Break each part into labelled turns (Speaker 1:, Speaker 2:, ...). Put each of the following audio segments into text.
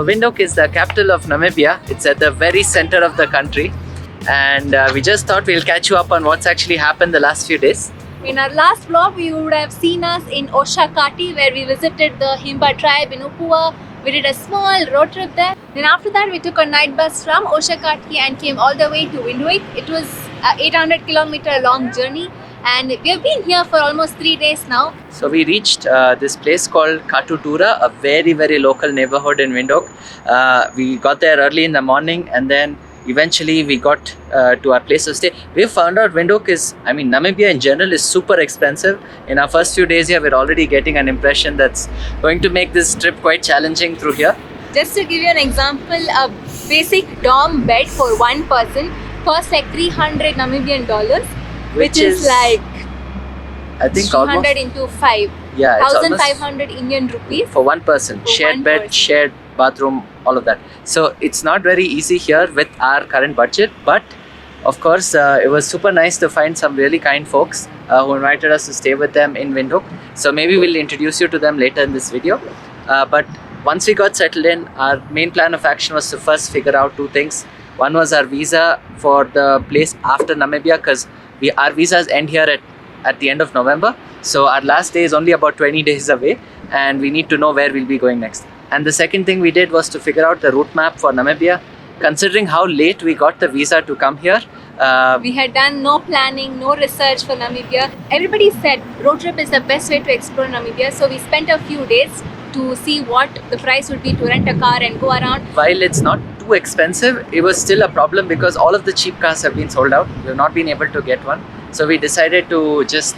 Speaker 1: So Windhoek is the capital of Namibia. It's at the very center of the country, and we just thought we'll catch you up on what's actually happened the last few days.
Speaker 2: In our last vlog, you would have seen us in Oshakati, where we visited the Himba tribe in Upua. We did a small road trip there. Then after that, we took a night bus from Oshakati and came all the way to Windhoek. It was an 800-kilometer long journey, and we have been here for almost 3 days now.
Speaker 1: So we reached this place called Katutura, a very, very local neighborhood in Windhoek. We got there early in the morning, and then eventually we got to our place of stay. We found out Windhoek is, Namibia in general is super expensive. In our first few days here, we're already getting an impression that's going to make this trip quite challenging through here.
Speaker 2: Just to give you an example, a basic dorm bed for one person costs like 300 Namibian dollars, which is like
Speaker 1: I think
Speaker 2: 200
Speaker 1: almost
Speaker 2: into 5.
Speaker 1: Yeah, it's
Speaker 2: 1,500 Indian rupees
Speaker 1: for one person. Shared
Speaker 2: one
Speaker 1: bed,
Speaker 2: person.
Speaker 1: shared bathroom, all of that. So it's not very easy here with our current budget, but of course it was super nice to find some really kind folks who invited us to stay with them in Windhoek. So maybe we'll introduce you to them later in this video. But once we got settled in, our main plan of action was to first figure out two things. One was our visa for the place after Namibia, because our visas end here at the end of November. So our last day is only about 20 days away, and we need to know where we'll be going next. And the second thing we did was to figure out the route map for Namibia. Considering how late we got the visa to come here,
Speaker 2: we had done no planning, no research for Namibia. Everybody said road trip is the best way to explore Namibia. So we spent a few days to see what the price would be to rent a car and go around.
Speaker 1: While it's not too expensive, it was still a problem because all of the cheap cars have been sold out. We've not been able to get one. So we decided to just,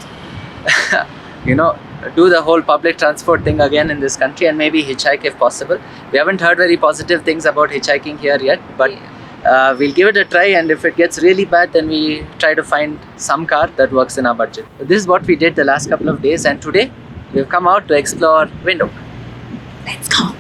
Speaker 1: do the whole public transport thing again in this country and maybe hitchhike if possible. We haven't heard very positive things about hitchhiking here yet, but we'll give it a try, and if it gets really bad, then we try to find some car that works in our budget. So this is what we did the last couple of days, and today we've come out to explore Windhoek.
Speaker 2: Let's go.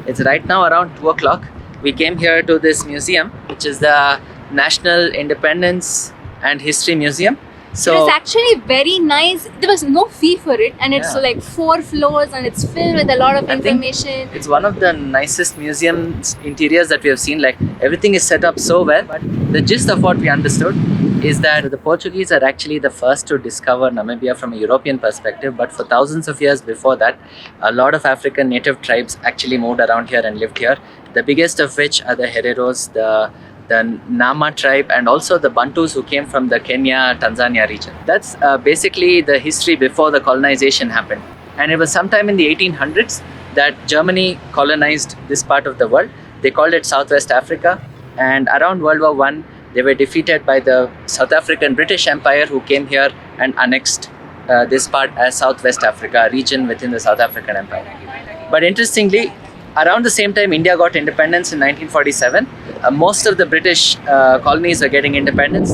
Speaker 1: It's right now around 2 o'clock. We came here to this museum, which is the National Independence and History Museum. So
Speaker 2: it was actually very nice. There was no fee for it, and it's
Speaker 1: Yeah.
Speaker 2: like 4 floors, and it's filled with a lot of
Speaker 1: I think
Speaker 2: information.
Speaker 1: it's one of the nicest museums interiors that we have seen. Like, everything is set up so well. But the gist of what we understood is that the Portuguese are actually the first to discover Namibia from a European perspective. But for thousands of years before that, a lot of African native tribes actually moved around here and lived here. The biggest of which are the Hereros, the Nama tribe, and also the Bantus who came from the Kenya, Tanzania region. That's basically the history before the colonization happened. And it was sometime in the 1800s that Germany colonized this part of the world. They called it Southwest Africa. And around World War I, they were defeated by the South African British Empire, who came here and annexed this part as Southwest Africa, a region within the South African Empire. But interestingly, around the same time India got independence in 1947, most of the British colonies were getting independence.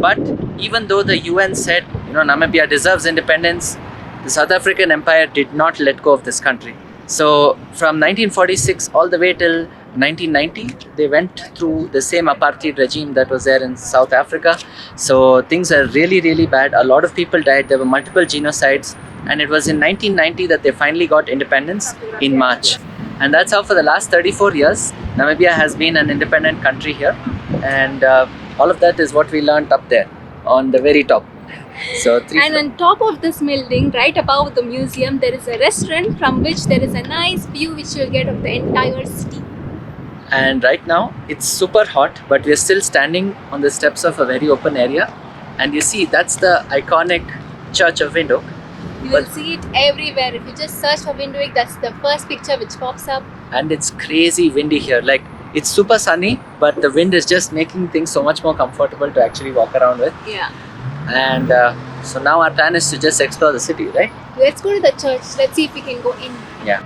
Speaker 1: But even though the UN said, Namibia deserves independence, the South African Empire did not let go of this country. So from 1946 all the way till 1990, they went through the same apartheid regime that was there in South Africa. So things are really, really bad. A lot of people died. There were multiple genocides. And it was in 1990 that they finally got independence in March. And that's how for the last 34 years, Namibia has been an independent country here. And all of that is what we learned up there on the very top. So
Speaker 2: And on top of this building, right above the museum, there is a restaurant from which there is a nice view which you'll get of the entire city.
Speaker 1: And right now it's super hot, but we're still standing on the steps of a very open area. And you see, that's the iconic Church of Windhoek.
Speaker 2: You will see it everywhere. If you just search for Windhoek, that's the first picture which pops up.
Speaker 1: And it's crazy windy here. Like, it's super sunny, but the wind is just making things so much more comfortable to actually walk around with.
Speaker 2: Yeah.
Speaker 1: And so now our plan is to just explore the city, right?
Speaker 2: Let's go to the church. Let's see if we can go in.
Speaker 1: Yeah.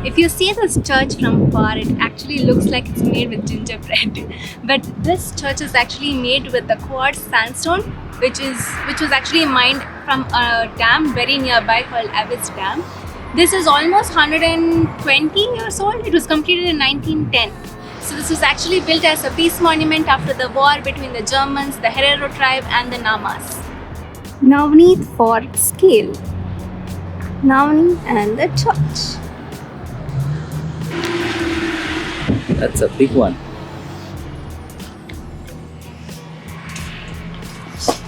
Speaker 2: If you see this church from far, it actually looks like it's made with gingerbread. But this church is actually made with the quartz sandstone, which was actually mined from a dam very nearby called Avis Dam. This is almost 120 years old. It was completed in 1910. So this was actually built as a peace monument after the war between the Germans, the Herero tribe and the Namas. Navneet Fort Scale. Navneet and the church.
Speaker 1: That's a big one.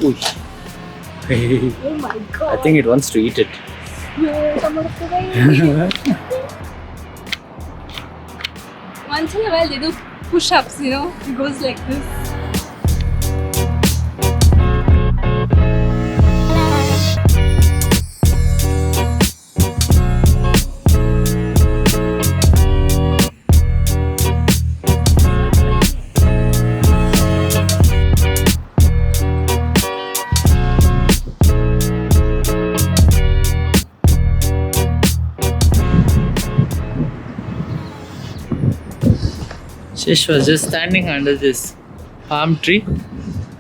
Speaker 1: Ooh.
Speaker 2: Oh my god.
Speaker 1: I think it wants to eat it.
Speaker 2: Come out of the way. Once in a while they do push-ups, you know. It goes like this.
Speaker 1: Shish was just standing under this palm tree.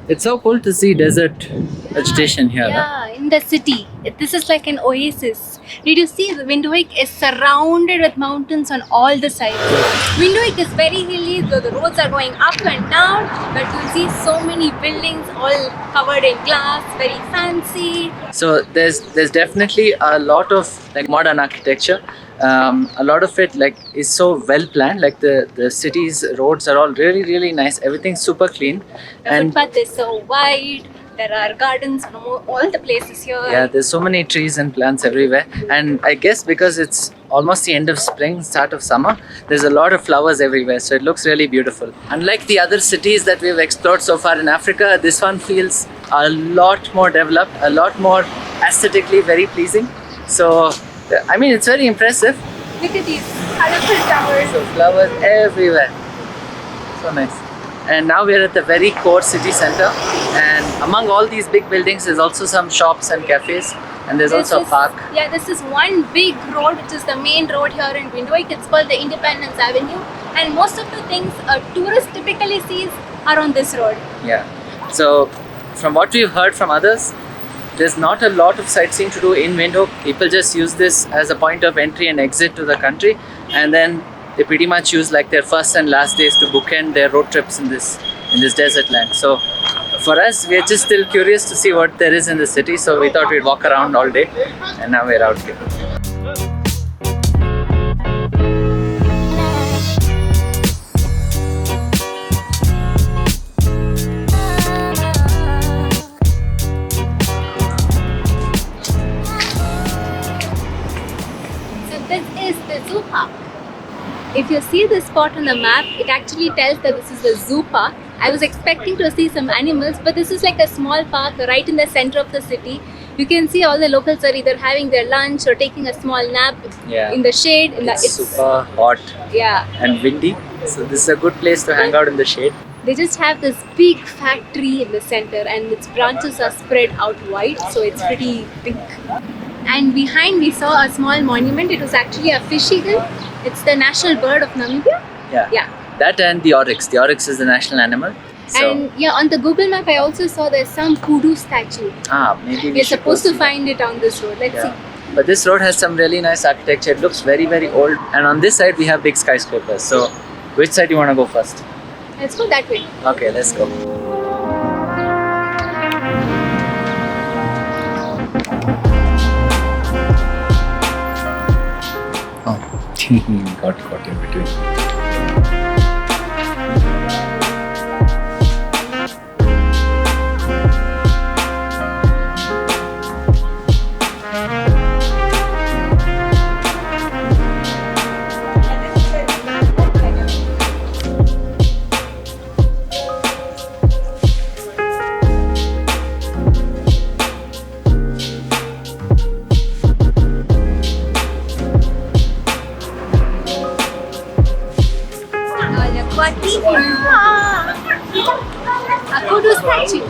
Speaker 1: It's so cool to see desert vegetation here.
Speaker 2: Yeah, in the city. This is like an oasis. Did you see the Windhoek is surrounded with mountains on all the sides? Windhoek is very hilly, though the roads are going up and down, but you see so many buildings all covered in glass, very fancy.
Speaker 1: So there's definitely a lot of like modern architecture. A lot of it like is so well planned. Like the city's roads are all really nice. Everything's super clean.
Speaker 2: The footpath is so wide. There are gardens from all the places here.
Speaker 1: Yeah, there's so many trees and plants everywhere. And I guess because it's almost the end of spring, start of summer, there's a lot of flowers everywhere. So it looks really beautiful. Unlike the other cities that we've explored so far in Africa, this one feels a lot more developed, a lot more aesthetically very pleasing. So, I mean, it's very impressive.
Speaker 2: Look at these colorful towers.
Speaker 1: So flowers everywhere. So nice. And now we're at the very core city center, and among all these big buildings there's also some shops and cafes, and there's also a park.
Speaker 2: Yeah, this is one big road which is the main road here in Windhoek. It's called the Independence Avenue, and most of the things a tourist typically sees are on this road.
Speaker 1: Yeah. So from what we've heard from others, there's not a lot of sightseeing to do in Windhoek. People just use this as a point of entry and exit to the country, and then they pretty much use like their first and last days to bookend their road trips in this desert land. So for us, we're just still curious to see what there is in the city. So we thought we'd walk around all day, and now we're out here.
Speaker 2: So this is the zoo park. If you see this spot on the map, it actually tells that this is the zoo park. I was expecting to see some animals, but this is like a small park right in the center of the city. You can see all the locals are either having their lunch or taking a small nap in the shade.
Speaker 1: It's super hot and windy, so this is a good place to hang out in the shade.
Speaker 2: They just have this big fat tree in the center, and its branches are spread out wide, so it's pretty big. And behind we saw a small monument. It was actually a fish eagle. It's the national bird of Namibia.
Speaker 1: Yeah. That and the oryx. The oryx is the national animal. So.
Speaker 2: And yeah, on the Google map I also saw there's some Kudu statue.
Speaker 1: Maybe
Speaker 2: we're supposed to find it on this road. Let's see.
Speaker 1: But this road has some really nice architecture. It looks very old. And on this side we have big skyscrapers. So which side do you want to go first?
Speaker 2: Let's go that way.
Speaker 1: Okay, let's go. Got in between.
Speaker 2: A Kudu statue.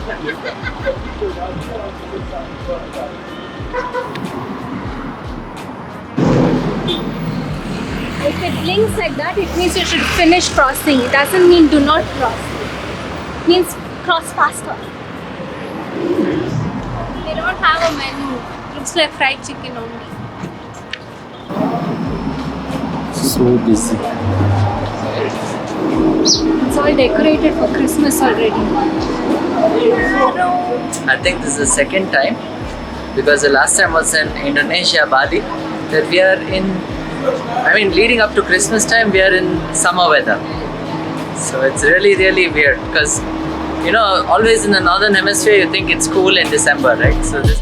Speaker 2: If it blinks like that, it means you should finish crossing. It doesn't mean do not cross. It means cross faster. They don't have a menu. Looks like fried chicken only.
Speaker 1: So busy.
Speaker 2: It's all decorated for Christmas already.
Speaker 1: I think this is the second time, because the last time was in Indonesia, Bali, that we are in, leading up to Christmas time, we are in summer weather. So it's really, really weird, because, always in the northern hemisphere, you think it's cool in December, right? So this.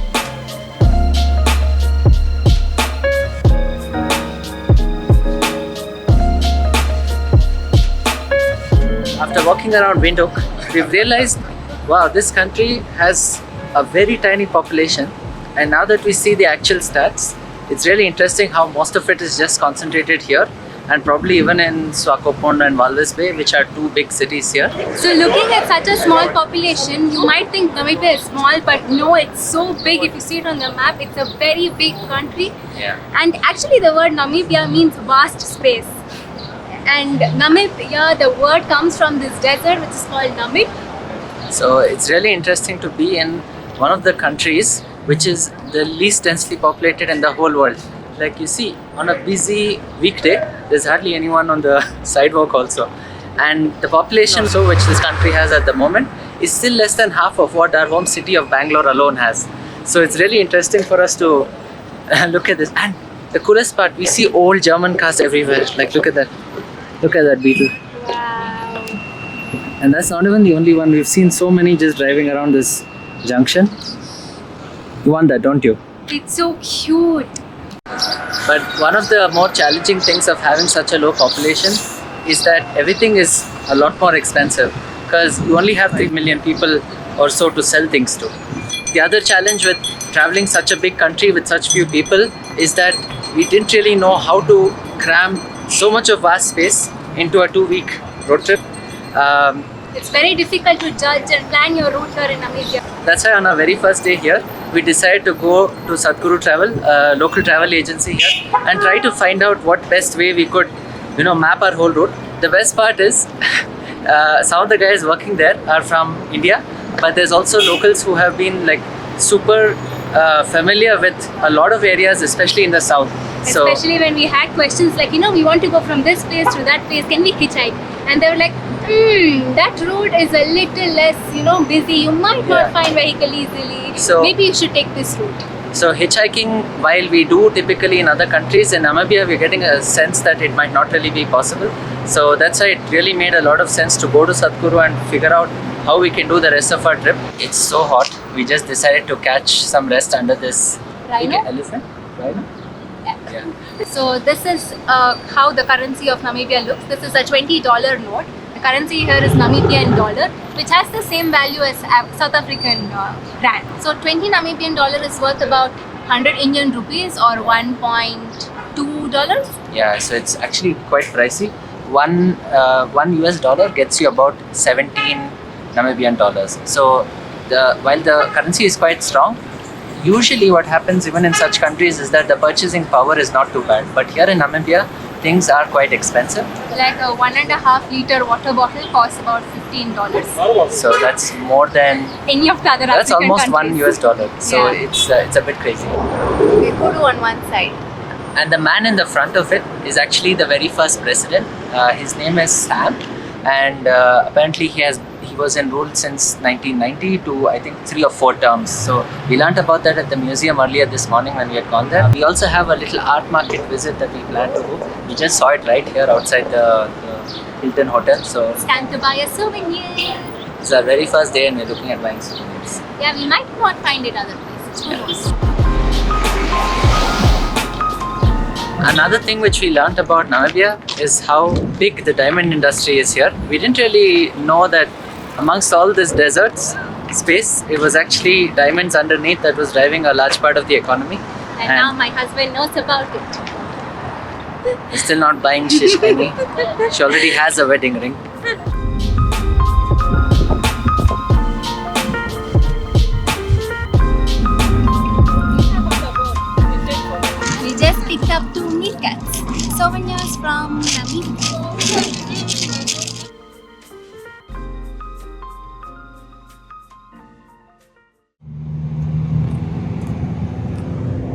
Speaker 1: After walking around Windhoek, we've realized, wow, this country has a very tiny population, and now that we see the actual stats, it's really interesting how most of it is just concentrated here, and probably even in Swakopmund and Walvis Bay, which are two big cities here.
Speaker 2: So looking at such a small population, you might think Namibia is small, but no, it's so big. If you see it on the map, it's a very big country.
Speaker 1: Yeah.
Speaker 2: And actually the word Namibia means vast space. And Namibia, the word comes from this desert which is called Namib.
Speaker 1: So it's really interesting to be in one of the countries which is the least densely populated in the whole world. Like you see, on a busy weekday, there's hardly anyone on the sidewalk also. And the population which this country has at the moment is still less than half of what our home city of Bangalore alone has. So it's really interesting for us to look at this. And the coolest part, we see old German cars everywhere. Like look at that. Look at that beetle.
Speaker 2: Wow.
Speaker 1: And that's not even the only one. We've seen so many just driving around this junction. You want that, don't you?
Speaker 2: It's so cute.
Speaker 1: But one of the more challenging things of having such a low population is that everything is a lot more expensive, because you only have 3 million people or so to sell things to. The other challenge with traveling such a big country with such few people is that we didn't really know how to cram so much of vast space into a 2-week road trip.
Speaker 2: It's very difficult to judge and plan your route here in Namibia.
Speaker 1: That's why on our very first day here, we decided to go to Satguru Travel, a local travel agency here, and try to find out what best way we could, map our whole route. The best part is, some of the guys working there are from India, but there's also locals who have been like super familiar with a lot of areas, especially in the south.
Speaker 2: Especially when we had questions like, we want to go from this place to that place, can we hitchhike? And they were like, that route is a little less, busy. You might not find vehicle easily.
Speaker 1: So
Speaker 2: maybe you should take this route.
Speaker 1: So hitchhiking, while we do typically in other countries, in Namibia we're getting a sense that it might not really be possible. So that's why it really made a lot of sense to go to Satguru and figure out how we can do the rest of our trip. It's so hot. We just decided to catch some rest under this elephant. Rhino? Yeah.
Speaker 2: So this is how the currency of Namibia looks. This is a $20 note. The currency here is Namibian dollar, which has the same value as South African rand. So 20 Namibian dollar is worth about 100 Indian rupees or $1.2.
Speaker 1: Yeah, so it's actually quite pricey. One US dollar gets you about 17 Namibian dollars. So while the currency is quite strong, usually what happens even in such countries is that the purchasing power is not too bad. But here in Namibia, things are quite expensive.
Speaker 2: Like a 1.5 liter water bottle costs about $15.
Speaker 1: So that's more than
Speaker 2: any of the other
Speaker 1: that's
Speaker 2: African
Speaker 1: almost
Speaker 2: countries.
Speaker 1: $1 US. So
Speaker 2: Yeah.
Speaker 1: it's a bit crazy.
Speaker 2: We Kudu on one side.
Speaker 1: And the man in the front of it is actually the very first president. His name is Sam, and apparently he was in rule since 1990 to I think 3 or 4 terms. So we learnt about that at the museum earlier this morning when we had gone there. We also have a little art market visit that we plan to do. We just saw it right here outside the Hilton Hotel. So
Speaker 2: It's time to buy a souvenir.
Speaker 1: it's our very first day and we're looking at buying souvenirs.
Speaker 2: Yeah, we might not find it other places. Who knows?
Speaker 1: Another thing which we learnt about Namibia is how big the diamond industry is here. We didn't really know that amongst all this deserts space, it was actually diamonds underneath that was driving a large part of the economy.
Speaker 2: And now my husband knows about it.
Speaker 1: We're still not buying Shishkani. She already has a wedding ring.
Speaker 2: We just picked up 2 meerkats. Souvenirs from Namibia.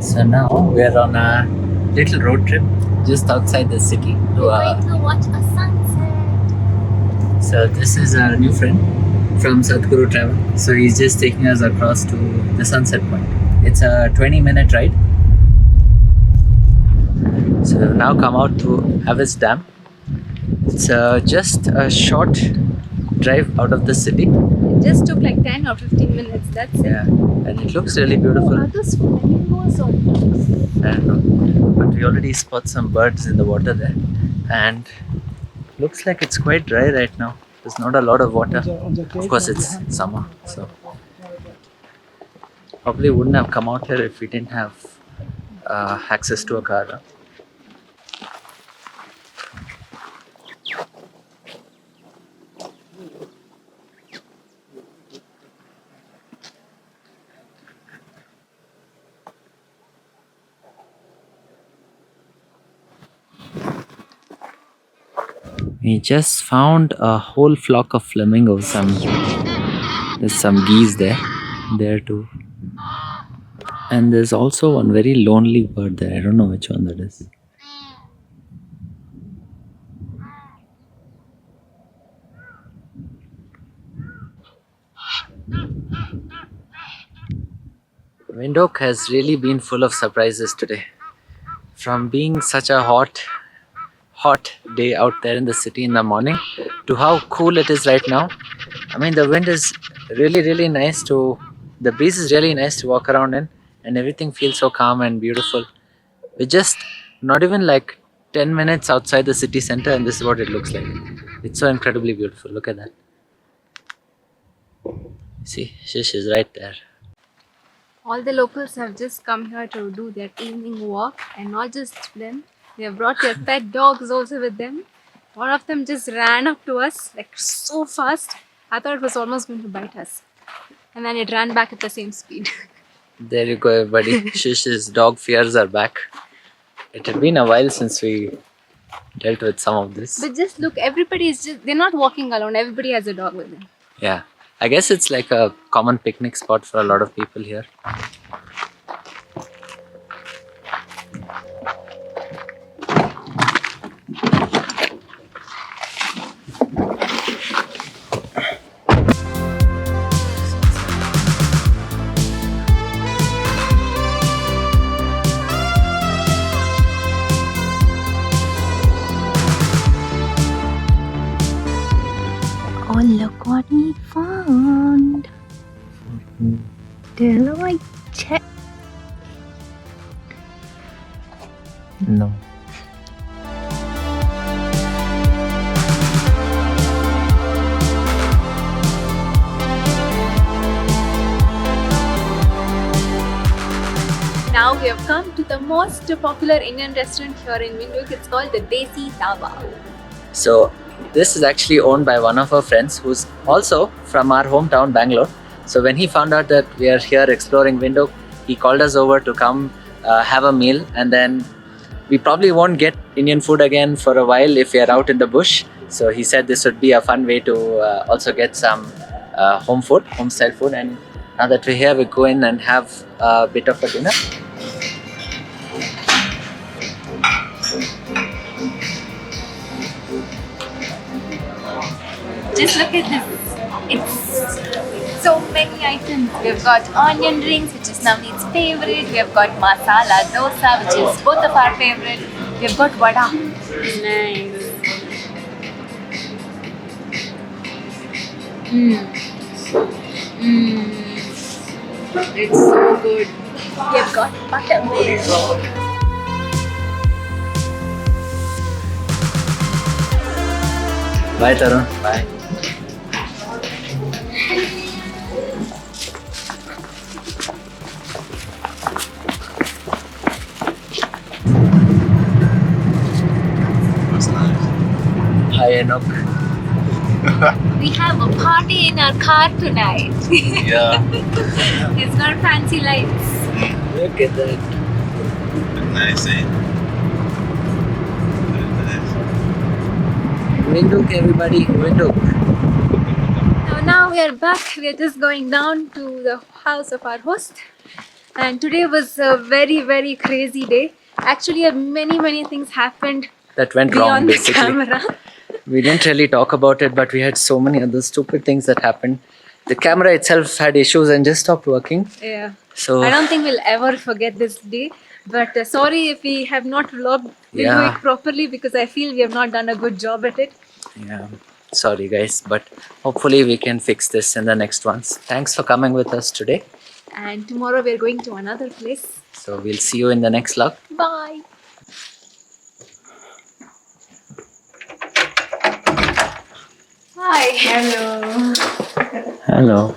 Speaker 1: So now we're on a little road trip just outside the city to
Speaker 2: We're going to watch a sunset.
Speaker 1: So this is our new friend from Satguru Travel. So he's just taking us across to the sunset point. It's a 20-minute ride. So we've now come out to Avis Dam. It's just a short drive out of the city.
Speaker 2: It just took like 10 or 15 minutes, that's it.
Speaker 1: Yeah, and it looks really beautiful.
Speaker 2: Are those flamingos or ducks?
Speaker 1: I don't know, but we already spot some birds in the water there, and looks like it's quite dry right now. There's not a lot of water. Of course, it's summer, so probably wouldn't have come out here if we didn't have access to a car. Huh? We just found a whole flock of flamingos. There's some geese there too. And there's also one very lonely bird there. I don't know which one that is. Windhoek has really been full of surprises today. From being such a hot day out there in the city in the morning to how cool it is right now. I mean, the wind is really nice the breeze is really nice to walk around in, and everything feels so calm and beautiful. We're just not even like 10 minutes outside the city center, and this is what it looks like. It's so incredibly beautiful. Look at that. See, Shish is right there.
Speaker 2: All the locals have just come here to do their evening walk, and not just them. They have brought their pet dogs also with them. One of them just ran up to us like so fast. I thought it was almost going to bite us. And then it ran back at the same speed.
Speaker 1: There you go, everybody. Shish's dog fears are back. It had been a while since we dealt with some of this.
Speaker 2: But just look, they're not walking alone. Everybody has a dog with them.
Speaker 1: Yeah, I guess it's like a common picnic spot for a lot of people here.
Speaker 2: Oh, look what we found. Did I check?
Speaker 1: No.
Speaker 2: Now we have come to the most popular Indian restaurant here in Windhoek. It's called the Desi Dhaba.
Speaker 1: So this is actually owned by one of our friends who's also from our hometown, Bangalore. So when he found out that we are here exploring Windhoek, he called us over to come have a meal, and then we probably won't get Indian food again for a while if we are out in the bush. So he said this would be a fun way to also get some home style food. And now that we're here, we go in and have a bit of a dinner.
Speaker 2: Just look at this. It's so many items. We've got onion rings, which is Navneet's favorite. We've got masala dosa, which is both of our favorite. We've got vada. Nice. It's so good. We've got buttermilk.
Speaker 1: Bye, Tarun. Bye. Hi, Enoch.
Speaker 2: We have a party in our car tonight.
Speaker 3: Yeah.
Speaker 2: It's got fancy lights.
Speaker 1: Look at that.
Speaker 3: Nice, eh?
Speaker 1: Windhoek, everybody. Windhoek.
Speaker 2: So now we are back. We are just going down to the house of our host. And today was a very crazy day. Actually, many things happened
Speaker 1: That went wrong,
Speaker 2: beyond the
Speaker 1: basically.
Speaker 2: camera.
Speaker 1: We didn't really talk about it, but we had so many other stupid things that happened. The camera itself had issues and just stopped working.
Speaker 2: Yeah.
Speaker 1: So
Speaker 2: I don't think we'll ever forget this day. But sorry if we have not vlogged
Speaker 1: Yeah.
Speaker 2: Windhoek properly because I feel we have not done a good job at it.
Speaker 1: yeah, sorry guys, but hopefully we can fix this in the next ones. Thanks for coming with us today.
Speaker 2: And tomorrow we're going to another place.
Speaker 1: So we'll see you in the next vlog.
Speaker 2: Bye. Hi. Hello.
Speaker 1: Hello.